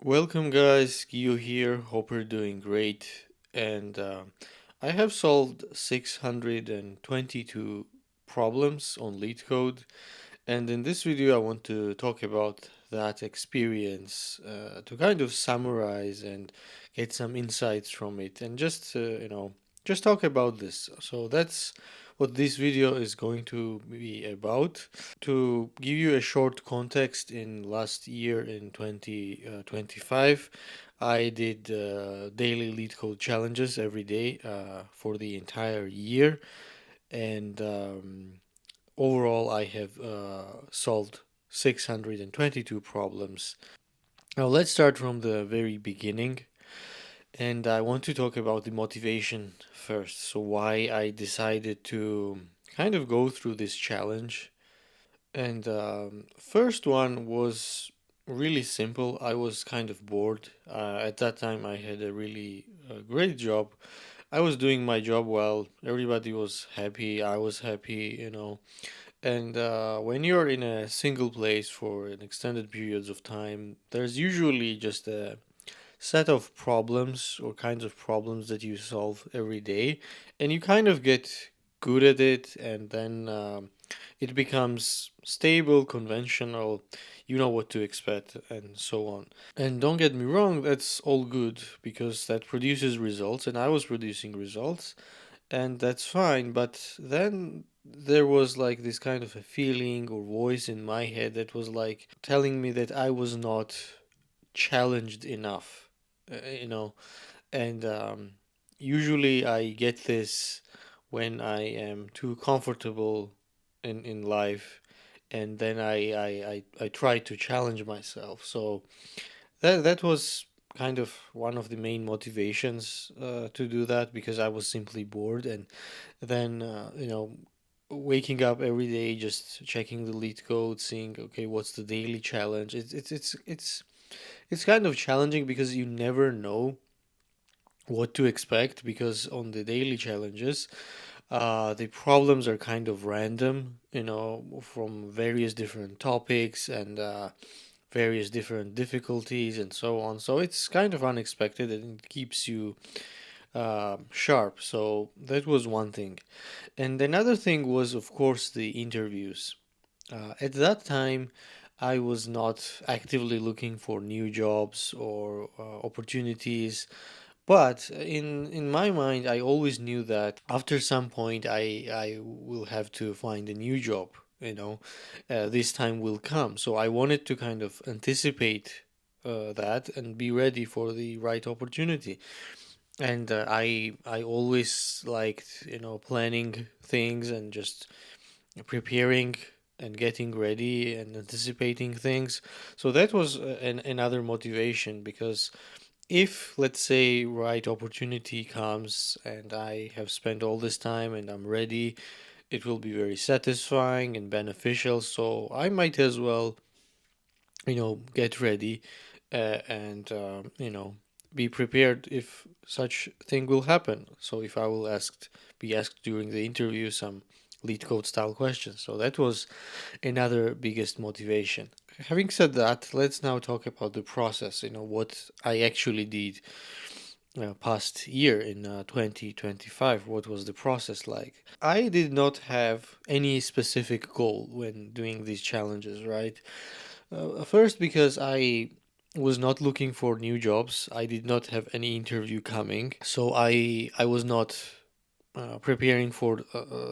Welcome, guys. Gio here. Hope you're doing great. And I have solved 622 problems on LeetCode. And in this video, I want to talk about that experience to kind of summarize and get some insights from it and just talk about this. So that's what this video is going to be about. To give you a short context, in last year in 2025, I did daily lead code challenges every day for the entire year, and overall, I have solved 622 problems. Now, let's start from the very beginning, and I want to talk about the motivation first. So, why I decided to kind of go through this challenge. And first one was really simple. I was kind of bored. At that time, I had a really great job. I was doing my job well. Everybody was happy. I was happy. And when you're in a single place for an extended periods of time, there's usually just a set of problems or kinds of problems that you solve every day, and you kind of get good at it, and then it becomes stable, conventional. You know what to expect, and so on. And don't get me wrong, that's all good because that produces results, and I was producing results, and that's fine. But then there was like this kind of a feeling or voice in my head that was like telling me that I was not challenged enough, you know. And usually I get this when I am too comfortable in life, and then I try to challenge myself. So that was kind of one of the main motivations to do that, because I was simply bored. And then waking up every day, just checking the lead code, seeing, okay, what's the daily challenge. It's kind of challenging because you never know what to expect, because on the daily challenges, the problems are kind of random, from various different topics and various different difficulties and so on. So it's kind of unexpected and it keeps you sharp. So that was one thing. And another thing was, of course, the interviews. At that time, I was not actively looking for new jobs or opportunities, but in my mind, I always knew that after some point, I will have to find a new job. This time will come. So I wanted to kind of anticipate that and be ready for the right opportunity. And I always liked planning things and just preparing and getting ready and anticipating things. So that was another motivation, because if, let's say, right opportunity comes and I have spent all this time and I'm ready, it will be very satisfying and beneficial. So I might as well get ready, and be prepared if such thing will happen. So if I will be asked during the interview some lead code style questions. So that was another biggest motivation. Having said that, let's now talk about the process. What I actually did past year in 2025. What was the process like? I did not have any specific goal when doing these challenges, right? First, because I was not looking for new jobs. I did not have any interview coming, so I was not preparing for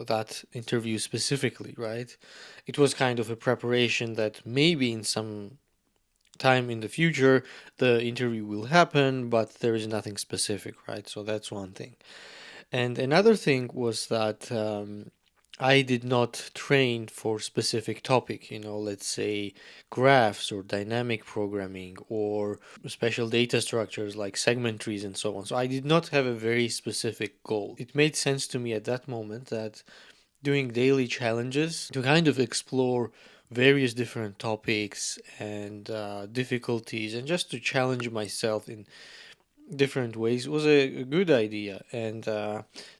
that interview specifically, right? It was kind of a preparation that maybe in some time in the future the interview will happen, but there is nothing specific, right? So that's one thing. And another thing was that I did not train for specific topic, let's say graphs or dynamic programming or special data structures like segment trees and so on. So I did not have a very specific goal. It made sense to me at that moment that doing daily challenges to kind of explore various different topics and difficulties, and just to challenge myself in different ways was a good idea. And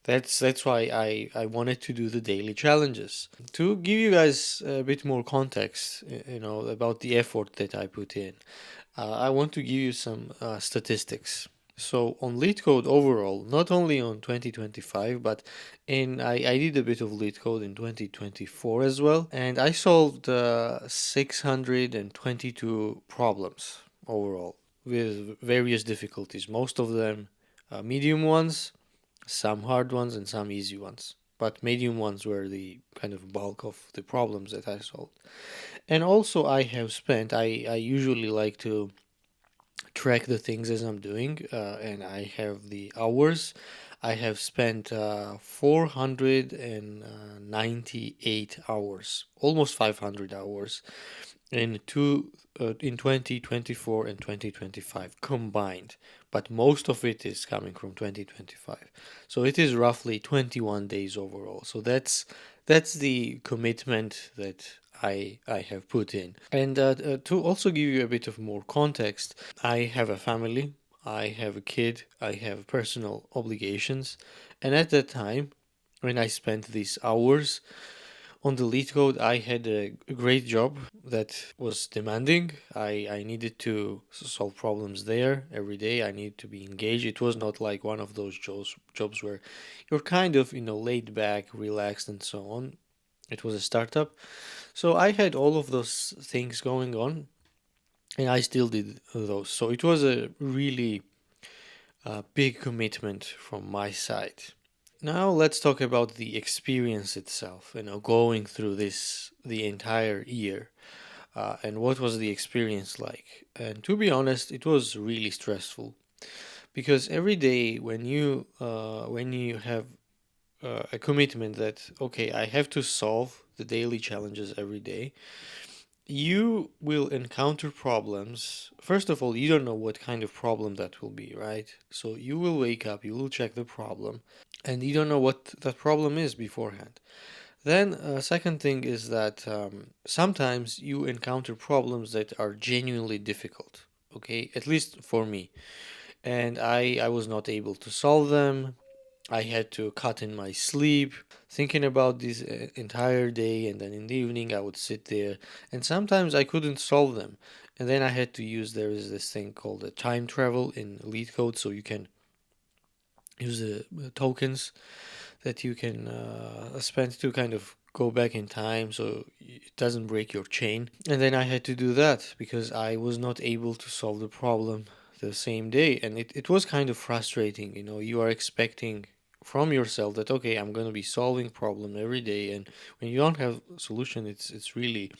that's why I wanted to do the daily challenges. To give you guys a bit more context, about the effort that I put in, I want to give you some statistics. So on LeetCode overall, not only on 2025, but I did a bit of LeetCode in 2024 as well, and I solved 622 problems overall with various difficulties. Most of them medium ones, some hard ones, and some easy ones. But medium ones were the kind of bulk of the problems that I solved. And also, I usually like to track the things as I'm doing, and I have the hours. I have spent 498 hours, almost 500 hours in 2024 and 2025 combined, but most of it is coming from 2025. So it is roughly 21 days overall. So that's the commitment that I have put in. And to also give you a bit of more context, I have a family, I have a kid, I have personal obligations, and at that time when I spent these hours on the LeetCode, I had a great job that was demanding. I needed to solve problems there every day. I needed to be engaged. It was not like one of those jobs where you're kind of, laid back, relaxed, and so on. It was a startup. So I had all of those things going on, and I still did those. So it was a really big commitment from my side. Now let's talk about the experience itself, going through this the entire year. And what was the experience like? And to be honest, it was really stressful because every day when you have a commitment that okay, I have to solve the daily challenges every day, you will encounter problems. First of all, you don't know what kind of problem that will be, right? So you will wake up, you will check the problem, and you don't know what that problem is beforehand. Then, second thing is that sometimes you encounter problems that are genuinely difficult, okay, at least for me. And I was not able to solve them. I had to cut in my sleep thinking about this entire day, and then in the evening I would sit there, and sometimes I couldn't solve them. And then I had to use there is this thing called a time travel in LeetCode, so you can use the tokens that you can spend to kind of go back in time so it doesn't break your chain. And then I had to do that because I was not able to solve the problem the same day. And it was kind of frustrating. You are expecting from yourself that, okay, I'm going to be solving problem every day. And when you don't have a solution, it's really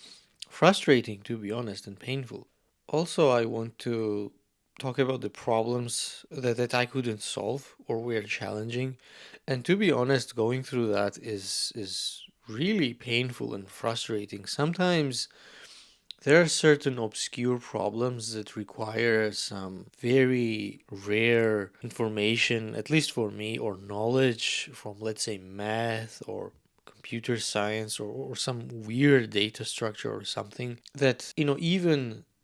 frustrating, to be honest, and painful. Also, I want to talk about the problems that I couldn't solve or were challenging. And to be honest, going through that is really painful and frustrating. Sometimes there are certain obscure problems that require some very rare information, at least for me, or knowledge from, let's say, math or computer science or some weird data structure or something that,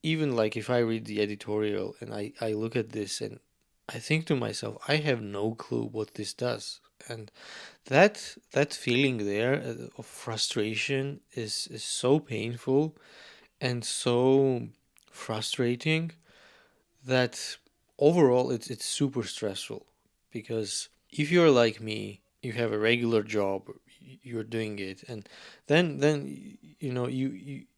even like if I read the editorial and I look at this and I think to myself, I have no clue what this does. And that feeling there of frustration is so painful and so frustrating that overall it's super stressful because if you're like me, you have a regular job, you're doing it, and then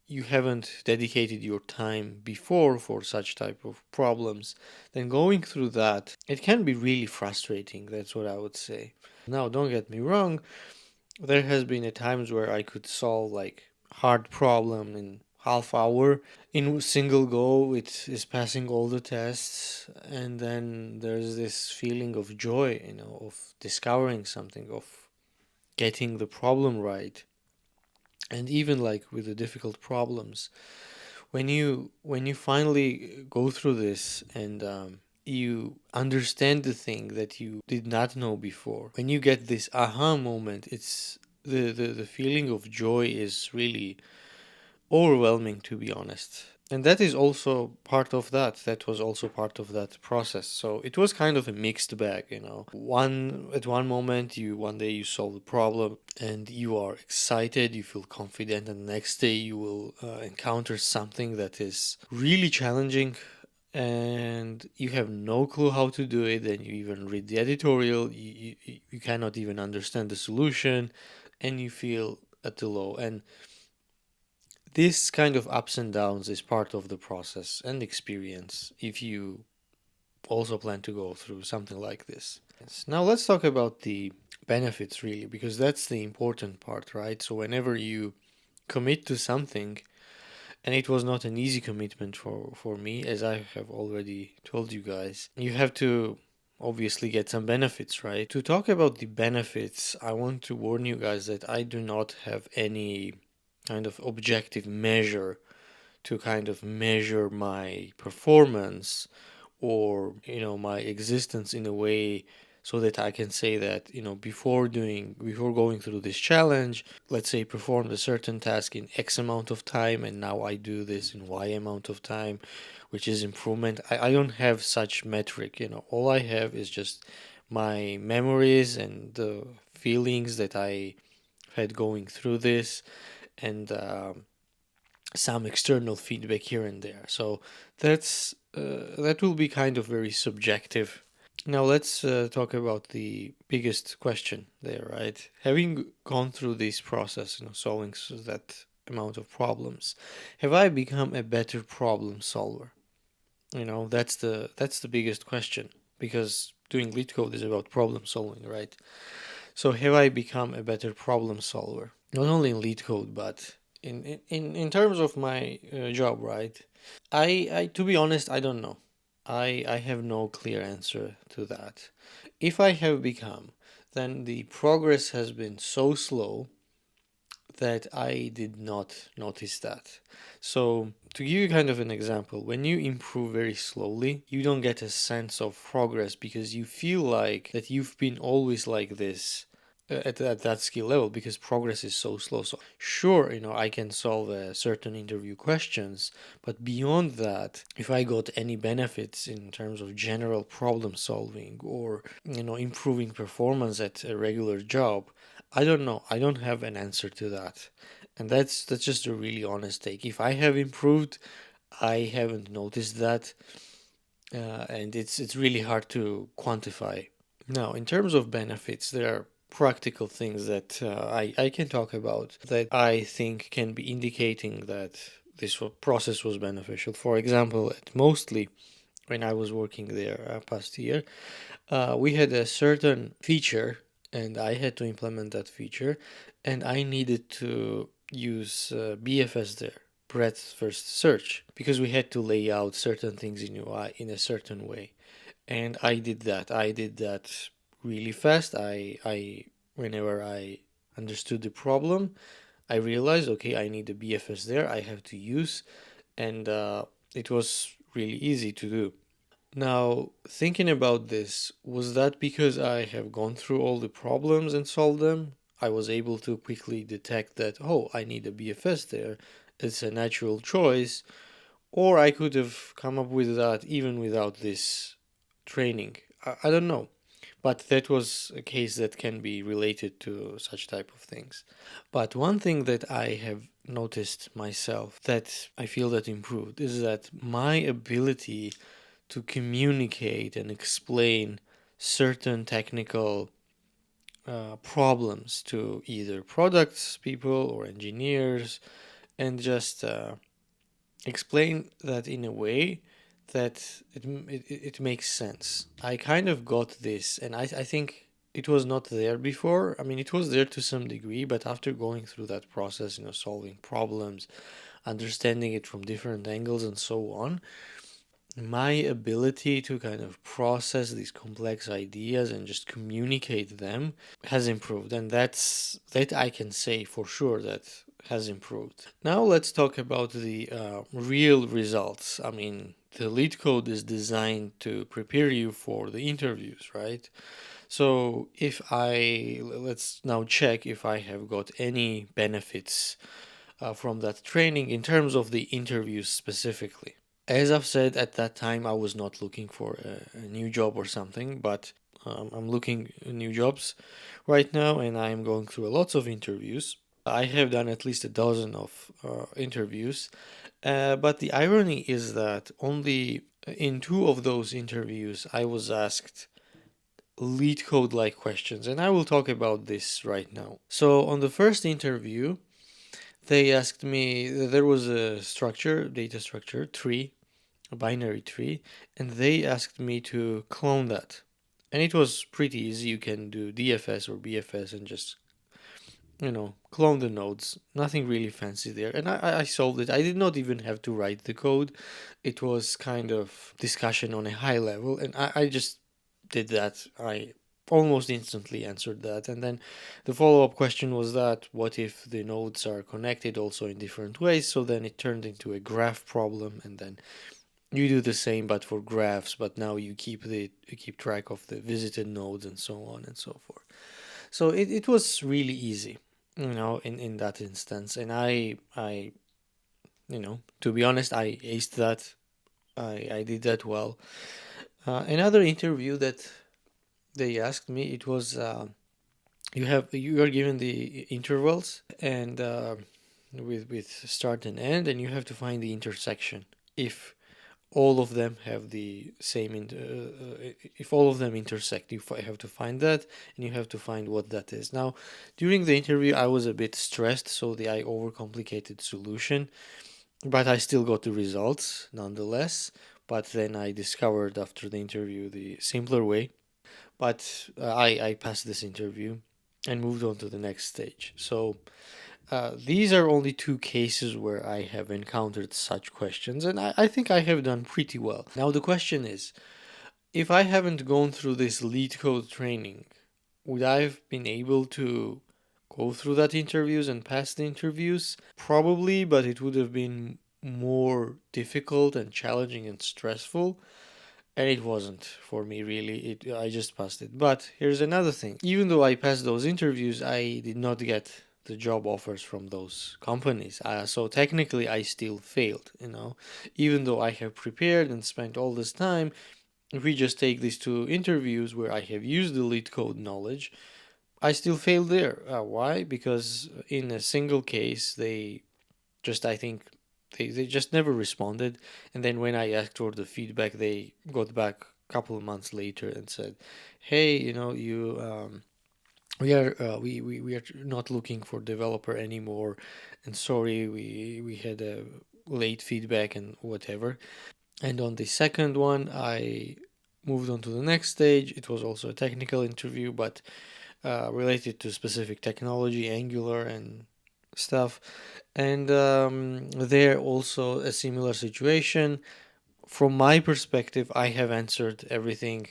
you haven't dedicated your time before for such type of problems, then going through that, it can be really frustrating. That's what I would say. Now, don't get me wrong, there has been a times where I could solve like hard problem in half hour in a single go. It is passing all the tests, and then there's this feeling of joy, of discovering something, of getting the problem right. And even like with the difficult problems, when you finally go through this and you understand the thing that you did not know before, when you get this aha moment, it's the feeling of joy is really overwhelming, to be honest. And that is also part of that. That was also part of that process. So it was kind of a mixed bag. One moment, one day you solve the problem and you are excited, you feel confident, and the next day you will encounter something that is really challenging. and you have no clue how to do it, and you even read the editorial, you cannot even understand the solution, and you feel at the low. And this kind of ups and downs is part of the process and experience if you also plan to go through something like this. Yes. Now let's talk about the benefits really, because that's the important part, right? So whenever you commit to something, and it was not an easy commitment for me, as I have already told you guys, you have to obviously get some benefits, right? To talk about the benefits, I want to warn you guys that I do not have any kind of objective measure to kind of measure my performance or my existence in a way so that I can say that before going through this challenge, let's say performed a certain task in X amount of time, and now I do this in Y amount of time, which is improvement. I don't have such metric. All I have is just my memories and the feelings that I had going through this, and some external feedback here and there. So that will be kind of very subjective. Now let's talk about the biggest question there, right? Having gone through this process, solving that amount of problems, have I become a better problem solver? That's the biggest question, because doing LeetCode is about problem solving, right? So have I become a better problem solver? Not only in LeetCode, but in terms of my job, right? I to be honest, I don't know. I have no clear answer to that. If I have become, then the progress has been so slow that I did not notice that. So, to give you kind of an example, when you improve very slowly, you don't get a sense of progress because you feel like that you've been always like this at that skill level, because progress is so slow. So sure, I can solve certain interview questions, but beyond that, if I got any benefits in terms of general problem solving or improving performance at a regular job, I don't know. I don't have an answer to that. And that's just a really honest take. If I have improved, I haven't noticed that, and it's really hard to quantify. Now, in terms of benefits, there are practical things that I can talk about that I think can be indicating that this process was beneficial. For example, at Mostly, when I was working there past year, we had a certain feature, and I had to implement that feature, and I needed to use BFS there, breadth first search, because we had to lay out certain things in UI in a certain way, and I did that. I did that really fast. I whenever I understood the problem, I realized, okay, I need a BFS there. I have to use, and it was really easy to do. Now, thinking about this, was that because I have gone through all the problems and solved them? I was able to quickly detect that, oh, I need a BFS there. It's a natural choice. Or I could have come up with that even without this training. I don't know. But that was a case that can be related to such type of things. But one thing that I have noticed myself that I feel that improved is that my ability to communicate and explain certain technical problems to either products people or engineers, and just explain that in a way that it makes sense. I kind of got this, and I think it was not there before. I mean, it was there to some degree, but after going through that process, solving problems, understanding it from different angles, and so on, my ability to kind of process these complex ideas and just communicate them has improved, and that I can say for sure that has improved. Now let's talk about the real results. I mean, the LeetCode is designed to prepare you for the interviews, right? So if let's now check if I have got any benefits from that training in terms of the interviews specifically. As I've said, at that time, I was not looking for a new job or something, but I'm looking new jobs right now, and I'm going through lots of interviews. I have done at least a dozen of interviews, but the irony is that only in two of those interviews, I was asked LeetCode like questions, and I will talk about this right now. So, on the first interview, they asked me, there was a structure, data structure, tree, a binary tree, and they asked me to clone that. And it was pretty easy. You can do DFS or BFS and just, clone the nodes. Nothing really fancy there. And I solved it. I did not even have to write the code. It was kind of discussion on a high level, and I just did that. I almost instantly answered that. And then the follow up question was that what if the nodes are connected also in different ways? So then it turned into a graph problem, and then you do the same but for graphs, but now you keep track of the visited nodes and so on and so forth. So it was really easy, in that instance. And I to be honest, I aced that. I did that well. Another interview that they asked me, it was you are given the intervals and with start and end, and you have to find the intersection. If all of them have the same if all of them intersect, you have to find that, and you have to find what that is. Now, during the interview I was a bit stressed, so I overcomplicated solution, but I still got the results nonetheless. But then I discovered after the interview the simpler way. But I passed this interview and moved on to the next stage. So these are only two cases where I have encountered such questions, and I think I have done pretty well. Now, the question is, if I haven't gone through this lead code training, would I have been able to go through that interviews and pass the interviews? Probably, but it would have been more difficult and challenging and stressful. And it wasn't for me really. I just passed it. But here's another thing. Even though I passed those interviews, I did not get the job offers from those companies. So technically, I still failed. Even though I have prepared and spent all this time. If we just take these two interviews where I have used the lead code knowledge, I still failed there. Why? Because in a single case, they just, I think, they just never responded. And then when I asked for the feedback, they got back a couple of months later and said, "Hey, you we are not looking for developer anymore, and sorry, we had a late feedback and whatever." And on the second one, I moved on to the next stage. It was also a technical interview, but related to specific technology, Angular and stuff. And there also a similar situation. From my perspective, I have answered everything.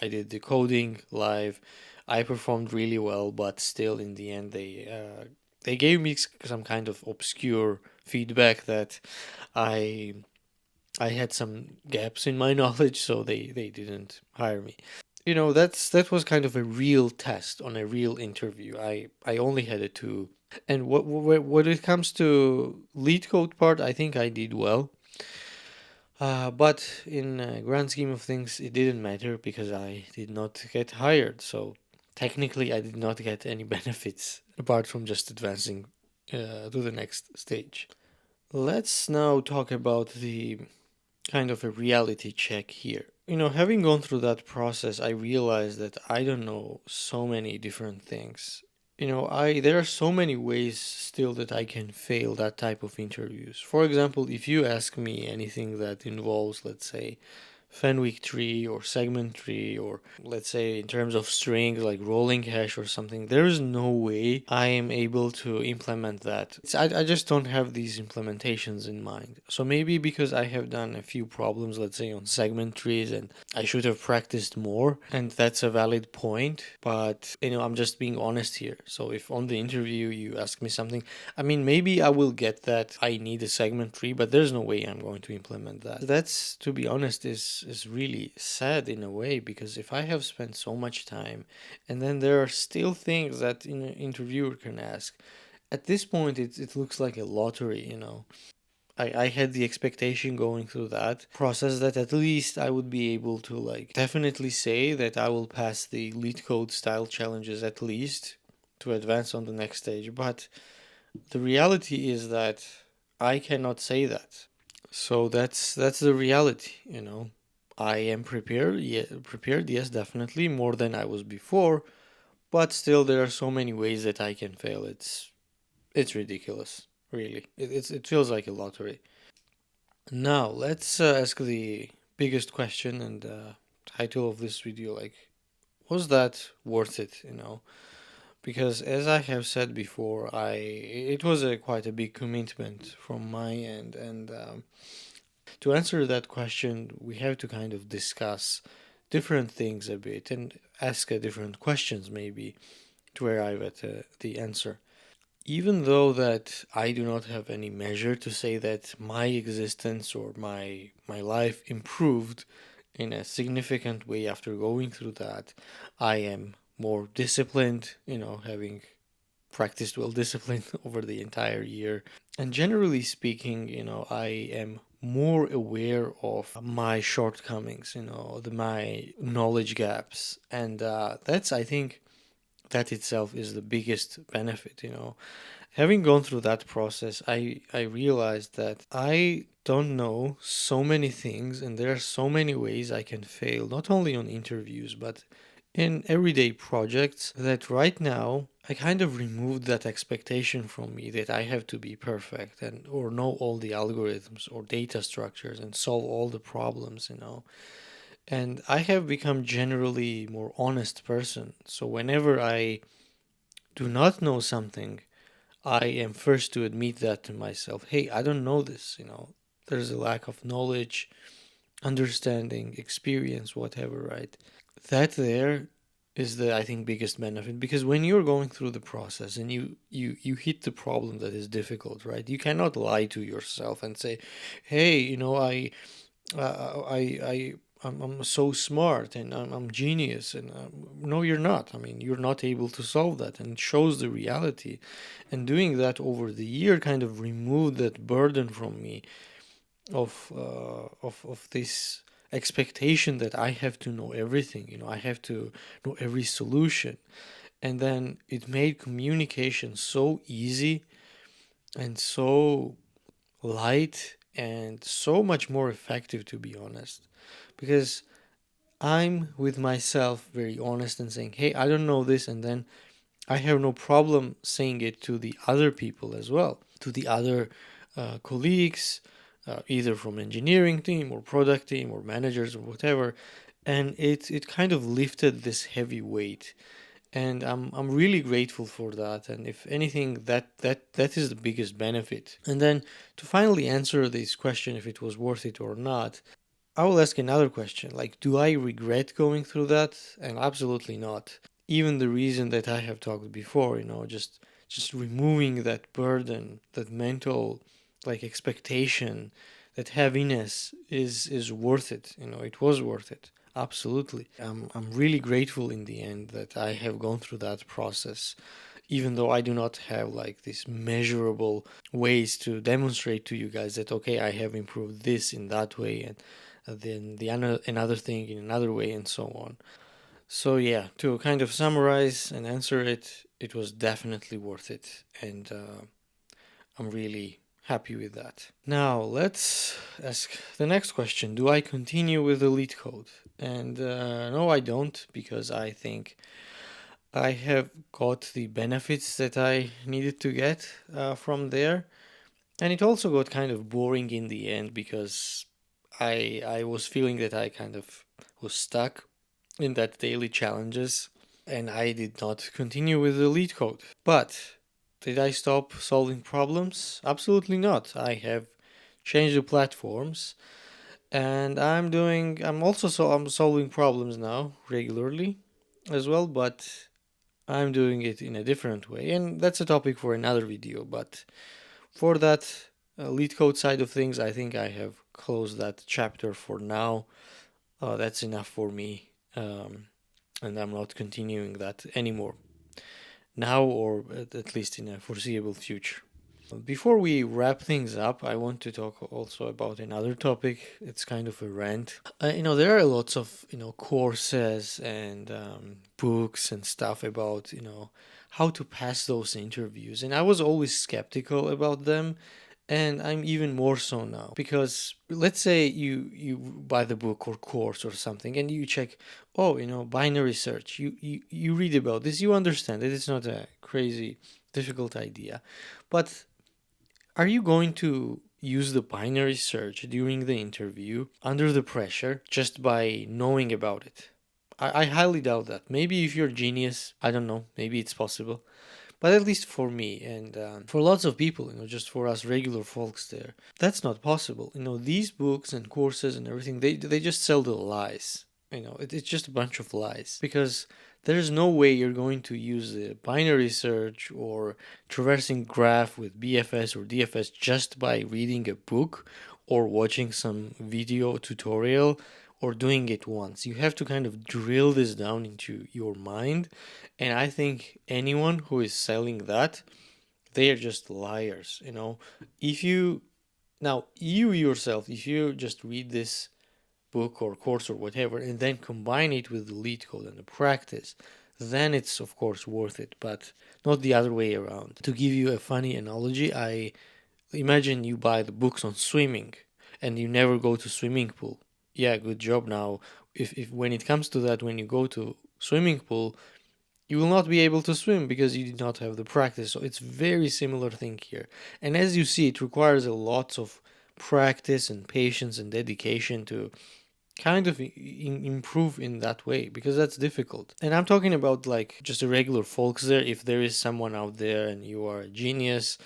I did the coding live. I performed really well, but still, in the end, they gave me some kind of obscure feedback that I I had some gaps in my knowledge, so they didn't hire me. That was kind of a real test on a real interview. I only had a two. And when it comes to lead code part, I think I did well. But in a grand scheme of things, it didn't matter because I did not get hired. So technically, I did not get any benefits apart from just advancing to the next stage. Let's now talk about the kind of a reality check here. Having gone through that process, I realized that I don't know so many different things. I there are so many ways still that I can fail that type of interviews. For example, if you ask me anything that involves, let's say, Fenwick tree or segment tree, or let's say in terms of strings like rolling hash or something, there is no way I am able to implement that. I just don't have these implementations in mind. So maybe because I have done a few problems, let's say on segment trees, and I should have practiced more, and that's a valid point. But I'm just being honest here. So if on the interview you ask me something, I mean, maybe I will get that I need a segment tree, but there's no way I'm going to implement that. That's, to be honest, is really sad in a way, because if I have spent so much time and then there are still things that an interviewer can ask, at this point it looks like a lottery. I had the expectation going through that process that at least I would be able to like definitely say that I will pass the lead code style challenges at least to advance on the next stage. But the reality is that I cannot say that. So that's the reality, you know. I am prepared, yeah, prepared, yes, definitely, more than I was before, but still there are so many ways that I can fail. It's ridiculous, really. It feels like a lottery. Now, let's ask the biggest question and title of this video, like, was that worth it, you know? Because as I have said before, I it was a quite a big commitment from my end, and to answer that question, we have to kind of discuss different things a bit and ask different questions maybe to arrive at the answer. Even though that I do not have any measure to say that my existence or my life improved in a significant way after going through that, I am more disciplined, you know, having practiced well discipline over the entire year. And generally speaking, you know, I am more aware of my shortcomings, you know, my knowledge gaps. And that's, I think, that itself is the biggest benefit, you know. Having gone through that process, I realized that I don't know so many things, and there are so many ways I can fail, not only on interviews, but in everyday projects, that right now I kind of removed that expectation from me that I have to be perfect and or know all the algorithms or data structures and solve all the problems, you know. And I have become generally more honest person. So whenever I do not know something, I am first to admit that to myself. Hey, I don't know this, you know. There's a lack of knowledge, understanding, experience, whatever, right? That there is the I think biggest benefit because when you're going through the process and you hit the problem that is difficult, right? You cannot lie to yourself and say, "Hey, you know, I'm so smart and I'm genius," and no, you're not. I mean, you're not able to solve that, and it shows the reality. And doing that over the year kind of removed that burden from me of this expectation that I have to know everything. You know, I have to know every solution, and then it made communication so easy and so light and so much more effective, to be honest, because I'm with myself very honest and saying, hey, I don't know this, and then I have no problem saying it to the other people as well, to the other colleagues, either from engineering team or product team or managers or whatever, and it kind of lifted this heavy weight, and I'm really grateful for that. And if anything, that is the biggest benefit. And then to finally answer this question, if it was worth it or not, I will ask another question. Like, do I regret going through that? And absolutely not. Even the reason that I have talked before, you know, just removing that burden, that mental like expectation, that heaviness is worth it. You know, it was worth it. Absolutely. I'm really grateful in the end that I have gone through that process, even though I do not have like these measurable ways to demonstrate to you guys that okay, I have improved this in that way, and then another thing in another way, and so on. So yeah, to kind of summarize and answer it, it was definitely worth it, and I'm really happy with that. Now let's ask the next question: do I continue with the lead code? And no, I don't, because I think I have got the benefits that I needed to get from there, and it also got kind of boring in the end because I was feeling that I kind of was stuck in that daily challenges, and I did not continue with the lead code. But did I stop solving problems? Absolutely not. I have changed the platforms, and I'm solving problems now regularly as well, but I'm doing it in a different way, and that's a topic for another video. But for that lead code side of things, I think I have closed that chapter for now. That's enough for me, and I'm not continuing that anymore now, or at least in a foreseeable future. Before we wrap things up, I want to talk also about another topic. It's kind of a rant. You know, there are lots of courses and books and stuff about how to pass those interviews, and I was always skeptical about them. And I'm even more so now because let's say you buy the book or course or something and you check, oh, binary search. You read about this, you understand it. It's not a crazy difficult idea. But are you going to use the binary search during the interview under the pressure just by knowing about it? I highly doubt that. Maybe if you're a genius, I don't know, maybe it's possible. But at least for me and for lots of people, just for us regular folks there, that's not possible. These books and courses and everything, they just sell the lies. It's just a bunch of lies because there's no way you're going to use the binary search or traversing graph with BFS or DFS just by reading a book or watching some video tutorial or doing it once. You have to kind of drill this down into your mind. And I think anyone who is selling that, they are just liars. If you now, you yourself, if you just read this book or course or whatever and then combine it with the LeetCode and the practice, then it's of course worth it, but not the other way around. To give you a funny analogy, I imagine you buy the books on swimming and you never go to swimming pool. Yeah, good job. Now if when it comes to that, when you go to swimming pool, you will not be able to swim because you did not have the practice. So it's very similar thing here. And as you see, it requires a lot of practice and patience and dedication to kind of improve in that way because that's difficult. And I'm talking about like just a regular folks there. If there is someone out there and you are a genius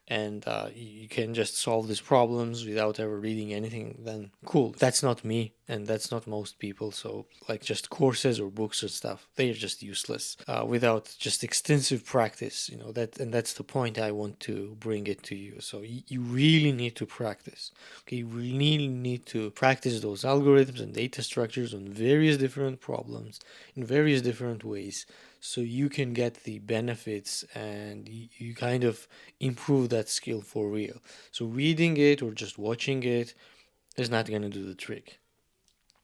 and you can just solve these problems without ever reading anything, then cool. That's not me, and that's not most people. So, like, just courses or books or stuff, they are just useless without just extensive practice. And that's the point I want to bring it to you. So, you really need to practice. Okay, you really need to practice those algorithms and data structures on various different problems in various different ways so you can get the benefits and you kind of improve that skill for real. So reading it or just watching it is not going to do the trick.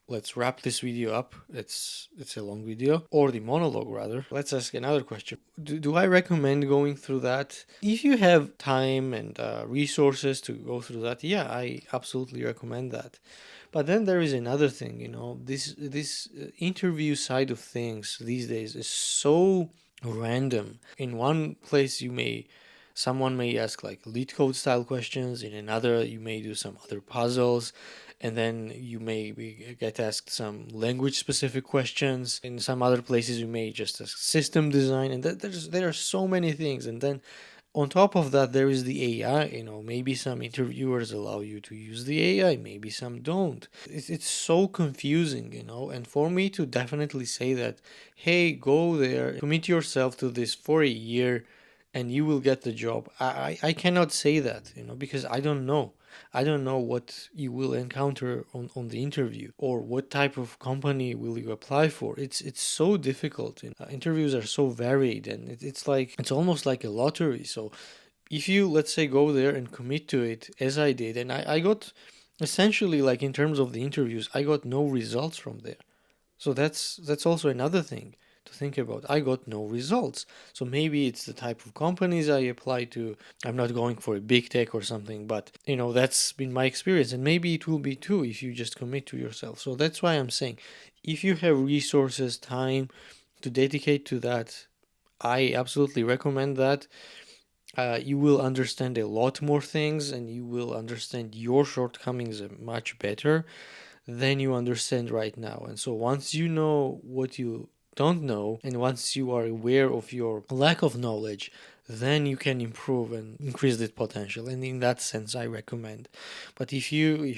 Let's wrap this video up. It's a long video, or the monologue rather. Let's ask another question. Do I recommend going through that? If you have time and resources to go through that, yeah, I absolutely recommend that. But then there is another thing, this interview side of things these days is so random. In one place someone may ask like LeetCode style questions, in another you may do some other puzzles, and then you may get asked some language specific questions. In some other places you may just ask system design, and there are so many things. And then on top of that, there is the AI. Maybe some interviewers allow you to use the AI, maybe some don't. It's so confusing, and for me to definitely say that, hey, go there, commit yourself to this for a year and you will get the job. I cannot say that, because I don't know. I don't know what you will encounter on the interview or what type of company will you apply for. It's so difficult. Interviews are so varied and it's like it's almost like a lottery. So if you, let's say, go there and commit to it as I did, and I got essentially, like, in terms of the interviews, I got no results from there. So that's also another thing to think about. I got no results. So maybe it's the type of companies I apply to. I'm not going for a big tech or something, but that's been my experience, and maybe it will be too if you just commit to yourself. So that's why I'm saying, if you have resources, time to dedicate to that, I absolutely recommend that. You will understand a lot more things, and you will understand your shortcomings much better than you understand right now. And so once you know what you don't know, and once you are aware of your lack of knowledge, then you can improve and increase that potential. And in that sense, I recommend. But if you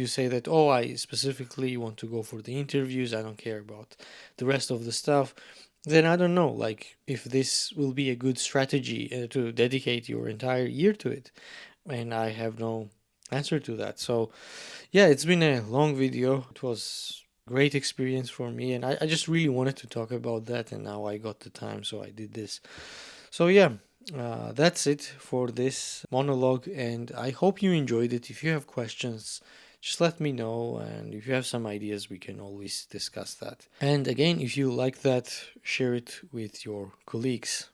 say that, oh, I specifically want to go for the interviews, I don't care about the rest of the stuff, then I don't know, like, if this will be a good strategy to dedicate your entire year to it. And I have no answer to that. So yeah, it's been a long video. It was a great experience for me, and I just really wanted to talk about that, and now I got the time, so I did this. So yeah, that's it for this monologue, and I hope you enjoyed it. If you have questions, just let me know, and if you have some ideas, we can always discuss that. And again, if you like that, share it with your colleagues.